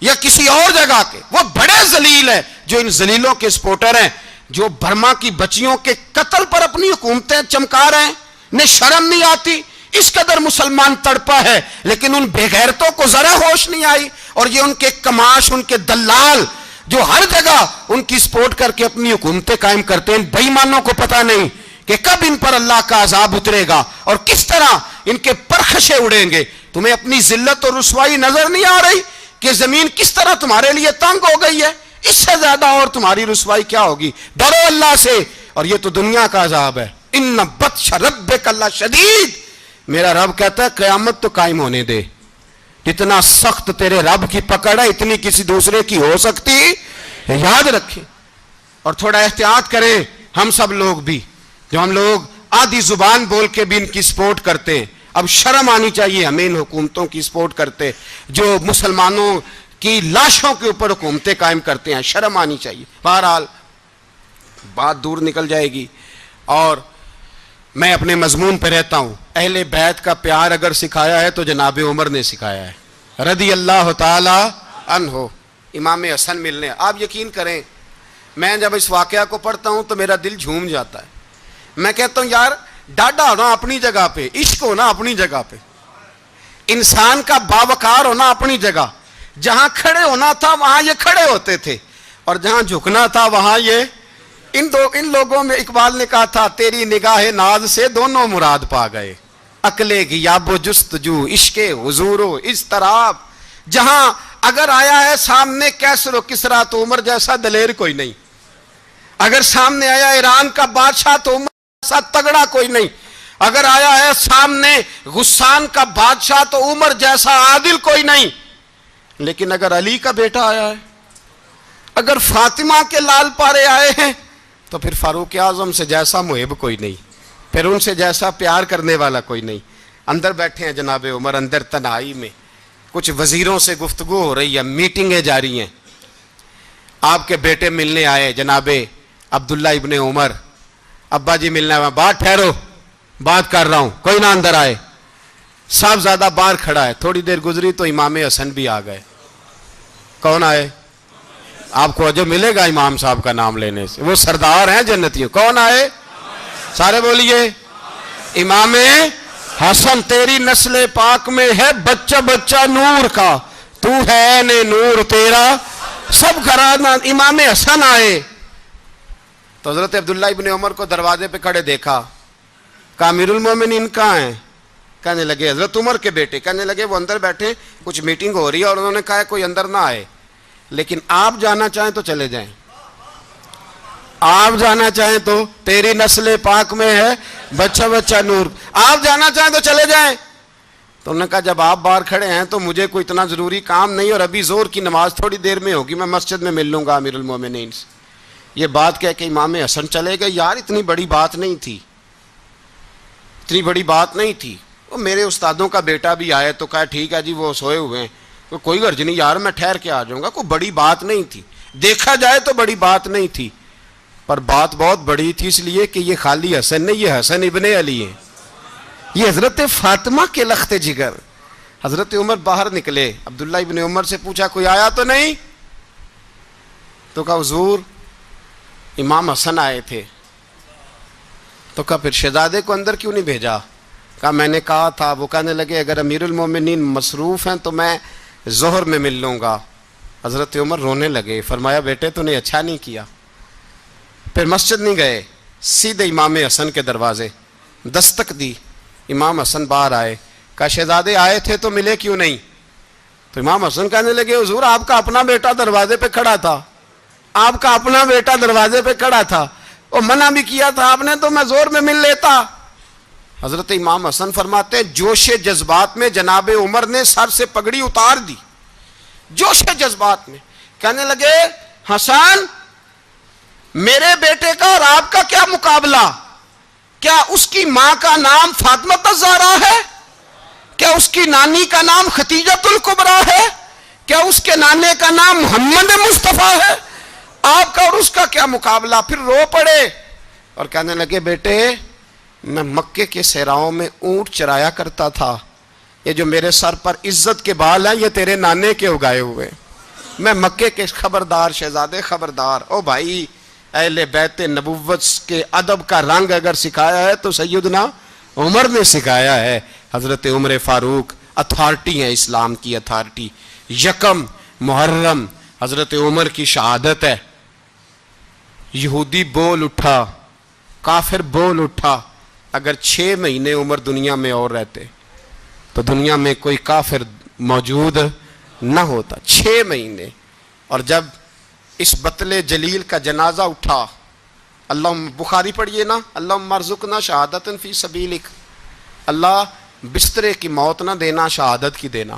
یا کسی اور جگہ کے، وہ بڑے ذلیل ہیں جو ان ذلیلوں کے سپورٹر ہیں، جو برما کی بچیوں کے قتل پر اپنی حکومتیں چمکا رہے ہیں. انہیں شرم نہیں آتی. اس قدر مسلمان تڑپا ہے لیکن ان بے غیرتوں کو ذرا ہوش نہیں آئی. اور یہ ان کے کماش، ان کے دلال جو ہر جگہ ان کی سپورٹ کر کے اپنی حکومتیں قائم کرتے ہیں، بے ایمانوں کو پتہ نہیں کہ کب ان پر اللہ کا عذاب اترے گا اور کس طرح ان کے پرخشے اڑیں گے. تمہیں اپنی ذلت اور رسوائی نظر نہیں آ رہی کہ زمین کس طرح تمہارے لیے تنگ ہو گئی ہے؟ اس سے زیادہ اور تمہاری رسوائی کیا ہوگی؟ ڈرو اللہ سے. اور یہ تو دنیا کا عذاب ہے. ان بطش ربک لشدید. میرا رب کہتا ہے قیامت تو قائم ہونے دے. اتنا سخت تیرے رب کی پکڑ ہے اتنی کسی دوسرے کی ہو سکتی؟ یاد رکھیں اور تھوڑا احتیاط کریں. ہم سب لوگ بھی، جو ہم لوگ آدھی زبان بول کے بھی ان کی سپورٹ کرتے ہیں، اب شرم آنی چاہیے ہمیں ان حکومتوں کی سپورٹ کرتے جو مسلمانوں کی لاشوں کے اوپر حکومتیں قائم کرتے ہیں. شرم آنی چاہیے. بہرحال بات دور نکل جائے گی اور میں اپنے مضمون پہ رہتا ہوں. اہل بیت کا پیار اگر سکھایا ہے تو جناب عمر نے سکھایا ہے رضی اللہ تعالی عنہ. امام حسن ملنے، آپ یقین کریں میں جب اس واقعہ کو پڑھتا ہوں تو میرا دل جھوم جاتا ہے. میں کہتا ہوں یار ڈاڈا ہونا اپنی جگہ پہ، عشق ہونا اپنی جگہ پہ، انسان کا باوقار ہونا اپنی جگہ. جہاں کھڑے ہونا تھا وہاں یہ کھڑے ہوتے تھے اور جہاں جھکنا تھا وہاں یہ. ان لوگوں میں اقبال نے کہا تھا تیری نگاہ ناز سے دونوں مراد پا گئے، عقل غیاب و جستجو، عشق حضور و اضطراب. جہاں اگر آیا ہے سامنے کیسر و کسرا تو عمر جیسا دلیر کوئی نہیں. اگر سامنے آیا ایران کا بادشاہ تو عمر جیسا تگڑا کوئی نہیں. اگر آیا ہے سامنے غسان کا بادشاہ تو عمر جیسا عادل کوئی نہیں. لیکن اگر علی کا بیٹا آیا ہے، اگر فاطمہ کے لال پارے آئے ہیں تو پھر فاروق اعظم سے جیسا محب کوئی نہیں، پھر ان سے جیسا پیار کرنے والا کوئی نہیں. اندر بیٹھے ہیں جناب عمر، اندر تنہائی میں کچھ وزیروں سے گفتگو ہو رہی ہے، میٹنگیں جاری ہیں. آپ کے بیٹے ملنے آئے جناب عبداللہ ابن عمر. ابا جی ملنے آئے. بات ٹھہرو، بات کر رہا ہوں، کوئی نہ اندر آئے. صاحبزادہ باہر کھڑا ہے. تھوڑی دیر گزری تو امام حسن بھی آ گئے. کون آئے؟ آپ کو جو ملے گا امام صاحب کا نام لینے سے، وہ سردار ہیں جنتیوں. کون آئے؟ سارے بولیے امام حسن. تیری نسل پاک میں ہے بچہ بچہ نور کا، تو ہے نے نور تیرا سب گھرانہ. امام حسن آئے تو حضرت عبداللہ ابن عمر کو دروازے پہ کھڑے دیکھا. کہا امیر المومنین کہاں ہیں؟ کہنے لگے حضرت عمر کے بیٹے. کہنے لگے وہ اندر بیٹھے، کچھ میٹنگ ہو رہی ہے اور انہوں نے کہا کوئی اندر نہ آئے، لیکن آپ جانا چاہیں تو چلے جائیں. آپ جانا چاہیں تو، تیری نسل پاک میں ہے بچہ بچہ نور، آپ جانا چاہیں تو چلے جائیں. تو انہوں نے کہا جب آپ باہر کھڑے ہیں تو مجھے کوئی اتنا ضروری کام نہیں، اور ابھی زور کی نماز تھوڑی دیر میں ہوگی، میں مسجد میں مل لوں گا امیر المومنین سے. یہ بات کہہ کے امام حسن چلے گئے. یار اتنی بڑی بات نہیں تھی، اتنی بڑی بات نہیں تھی. وہ میرے استادوں کا بیٹا بھی آئے تو کہا ٹھیک ہے جی وہ سوئے ہوئے ہیں، کوئی غرض نہیں یار میں ٹھہر کے آ جاؤں گا. کوئی بڑی بات نہیں تھی، دیکھا جائے تو بڑی بات نہیں تھی، پر بات بہت بڑی تھی اس لیے کہ یہ خالی حسن نہیں، یہ حسن ابن علی ہیں، یہ حضرت فاطمہ کے لخت جگر. حضرت عمر باہر نکلے، عبداللہ ابن عمر سے پوچھا کوئی آیا تو نہیں؟ تو کہا حضور امام حسن آئے تھے. تو کہا پھر شہزادے کو اندر کیوں نہیں بھیجا؟ کہا میں نے کہا تھا. وہ کہنے لگے اگر امیر المومنین مصروف ہیں تو میں ظہر میں مل لوں گا. حضرت عمر رونے لگے، فرمایا بیٹے تو نے اچھا نہیں کیا. پھر مسجد نہیں گئے، سیدھے امام حسن کے دروازے دستک دی. امام حسن باہر آئے، کہا شہزادے آئے تھے تو ملے کیوں نہیں؟ تو امام حسن کہنے لگے حضور آپ کا اپنا بیٹا دروازے پہ کھڑا تھا، آپ کا اپنا بیٹا دروازے پہ کھڑا تھا، وہ منع بھی کیا تھا آپ نے تو میں زور میں مل لیتا. حضرت امام حسن فرماتے جوش جذبات میں جناب عمر نے سر سے پگڑی اتار دی، جوش جذبات میں کہنے لگے حسن میرے بیٹے کا اور آپ کا کیا مقابلہ؟ کیا اس کی ماں کا نام فاطمہ الزہرا ہے؟ کیا اس کی نانی کا نام ختیجۃ الکبریٰ ہے؟ کیا اس کے نانے کا نام محمد مصطفیٰ ہے؟ آپ کا اور اس کا کیا مقابلہ؟ پھر رو پڑے اور کہنے لگے بیٹے میں مکے کے صحراؤں میں اونٹ چرایا کرتا تھا، یہ جو میرے سر پر عزت کے بال ہیں یہ تیرے نانے کے اگائے ہوئے. میں مکے کے خبردار شہزادے خبردار. او بھائی اہل بیت نبوت کے ادب کا رنگ اگر سکھایا ہے تو سیدنا عمر نے سکھایا ہے. حضرت عمر فاروق اتھارٹی ہیں، اسلام کی اتھارٹی. یکم محرم حضرت عمر کی شہادت ہے. یہودی بول اٹھا، کافر بول اٹھا. اگر 6 مہینے عمر دنیا میں اور رہتے تو دنیا میں کوئی کافر موجود نہ ہوتا. 6 مہینے. اور جب اس بطل جلیل کا جنازہ اٹھا، اللہ بخاری پڑھیے نا، اللہم ارزقنا شہادت فی سبیلک، اللہ بسترے کی موت نہ دینا، شہادت کی دینا.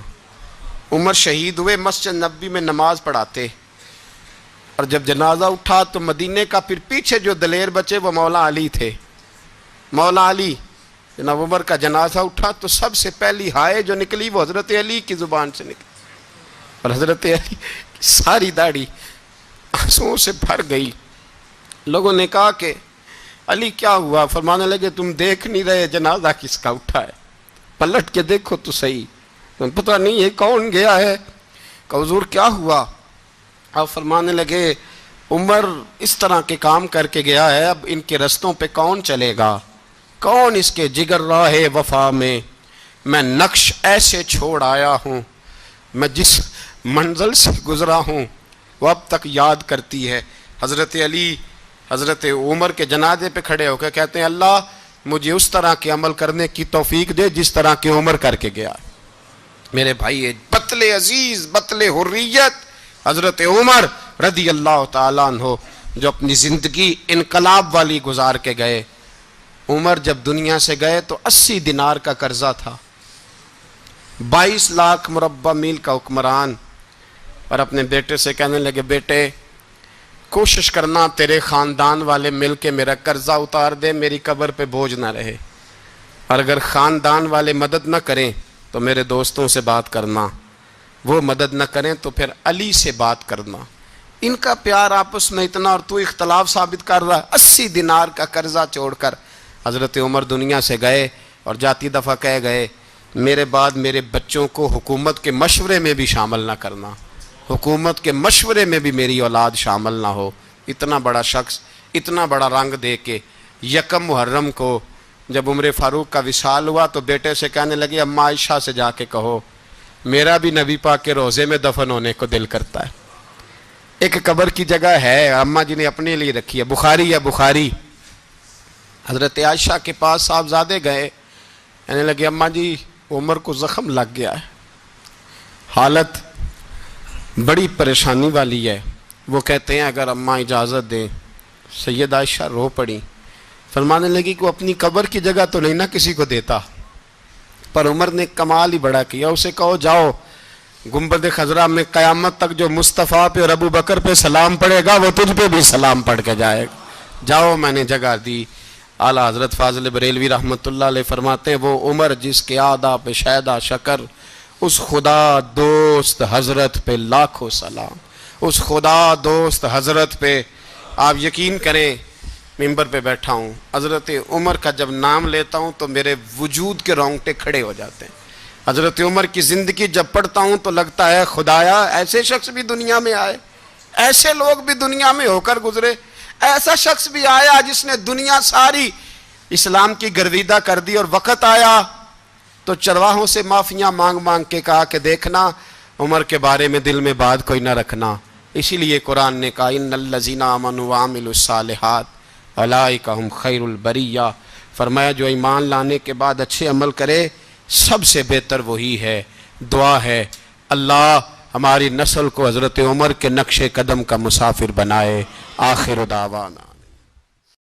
عمر شہید ہوئے، مسجد نبوی میں نماز پڑھاتے، اور جب جنازہ اٹھا تو مدینے کا پھر پیچھے جو دلیر بچے وہ مولا علی تھے. مولا علی جناب عمر کا جنازہ اٹھا تو سب سے پہلی ہائے جو نکلی وہ حضرت علی کی زبان سے نکلی، اور حضرت علی کی ساری داڑھی آنسوؤں سے بھر گئی. لوگوں نے کہا کہ علی کیا ہوا؟ فرمانے لگے تم دیکھ نہیں رہے جنازہ کس کا اٹھا ہے؟ پلٹ کے دیکھو تو صحیح، پتہ نہیں یہ کون گیا ہے. کہ حضور کیا ہوا؟ آپ فرمانے لگے عمر اس طرح کے کام کر کے گیا ہے، اب ان کے رستوں پہ کون چلے گا؟ کون اس کے جگر راہ وفا میں نقش ایسے چھوڑ آیا ہوں، میں جس منزل سے گزرا ہوں وہ اب تک یاد کرتی ہے. حضرت علی حضرت عمر کے جنازے پہ کھڑے ہو کے کہتے ہیں اللہ مجھے اس طرح کے عمل کرنے کی توفیق دے جس طرح کے عمر کر کے گیا. میرے بھائی بطل عزیز، بطل حریت حضرت عمر رضی اللہ تعالیٰ عنہ جو اپنی زندگی انقلاب والی گزار کے گئے. عمر جب دنیا سے گئے تو 80 دینار کا قرضہ تھا، 22 لاکھ مربع میل کا حکمران. اور اپنے بیٹے سے کہنے لگے بیٹے کوشش کرنا تیرے خاندان والے مل کے میرا قرضہ اتار دے، میری قبر پہ بوجھ نہ رہے، اور اگر خاندان والے مدد نہ کریں تو میرے دوستوں سے بات کرنا، وہ مدد نہ کریں تو پھر علی سے بات کرنا. ان کا پیار آپس میں اتنا اور تو اختلاف ثابت کر رہا. 80 دینار کا قرضہ چھوڑ کر حضرت عمر دنیا سے گئے اور جاتی دفعہ کہہ گئے میرے بعد میرے بچوں کو حکومت کے مشورے میں بھی شامل نہ کرنا، حکومت کے مشورے میں بھی میری اولاد شامل نہ ہو. اتنا بڑا شخص اتنا بڑا رنگ دے کے یکم محرم کو جب عمر فاروق کا وصال ہوا تو بیٹے سے کہنے لگے اماں عائشہ سے جا کے کہو میرا بھی نبی پاک کے روضے میں دفن ہونے کو دل کرتا ہے. ایک قبر کی جگہ ہے اماں جی نے اپنے لیے رکھی ہے، بخاری ہے بخاری. حضرت عائشہ کے پاس صاحبزادے گئے، کہنے لگے اماں جی عمر کو زخم لگ گیا ہے، حالت بڑی پریشانی والی ہے. وہ کہتے ہیں اگر اماں اجازت دیں. سید عائشہ رو پڑی، فرمانے لگی کہ وہ اپنی قبر کی جگہ تو نہیں نہ کسی کو دیتا، پر عمر نے کمال ہی بڑا کیا. اسے کہو جاؤ گنبد خضرا میں قیامت تک جو مصطفیٰ پہ اور ابو بکر پہ سلام پڑے گا وہ تجھ پہ بھی سلام پڑھ کے جائے گا۔ جاؤ میں نے جگہ دی۔ اعلیٰ حضرت فاضل بریلوی رحمۃ اللہ علیہ فرماتے ہیں وہ عمر جس کے آدھا پہ شیدہ شکر، اس خدا دوست حضرت پہ لاکھوں سلام، اس خدا دوست حضرت پہ۔ آپ یقین کریں ممبر پہ بیٹھا ہوں، حضرت عمر کا جب نام لیتا ہوں تو میرے وجود کے رونگٹے کھڑے ہو جاتے ہیں۔ حضرت عمر کی زندگی جب پڑھتا ہوں تو لگتا ہے خدایا ایسے شخص بھی دنیا میں آئے، ایسے لوگ بھی دنیا میں ہو کر گزرے، ایسا شخص بھی آیا جس نے دنیا ساری اسلام کی گرویدہ کر دی، اور وقت آیا تو چرواہوں سے معافیاں مانگ مانگ کے کہا کہ دیکھنا عمر کے بارے میں دل میں بات کوئی نہ رکھنا۔ اسی لیے قرآن نے کہا ان الذین آمنوا وعملوا الصالحات اولئک ھم خیر البریہ، فرمایا جو ایمان لانے کے بعد اچھے عمل کرے سب سے بہتر وہی ہے۔ دعا ہے اللہ ہماری نسل کو حضرت عمر کے نقش قدم کا مسافر بنائے۔ آخر دعوانا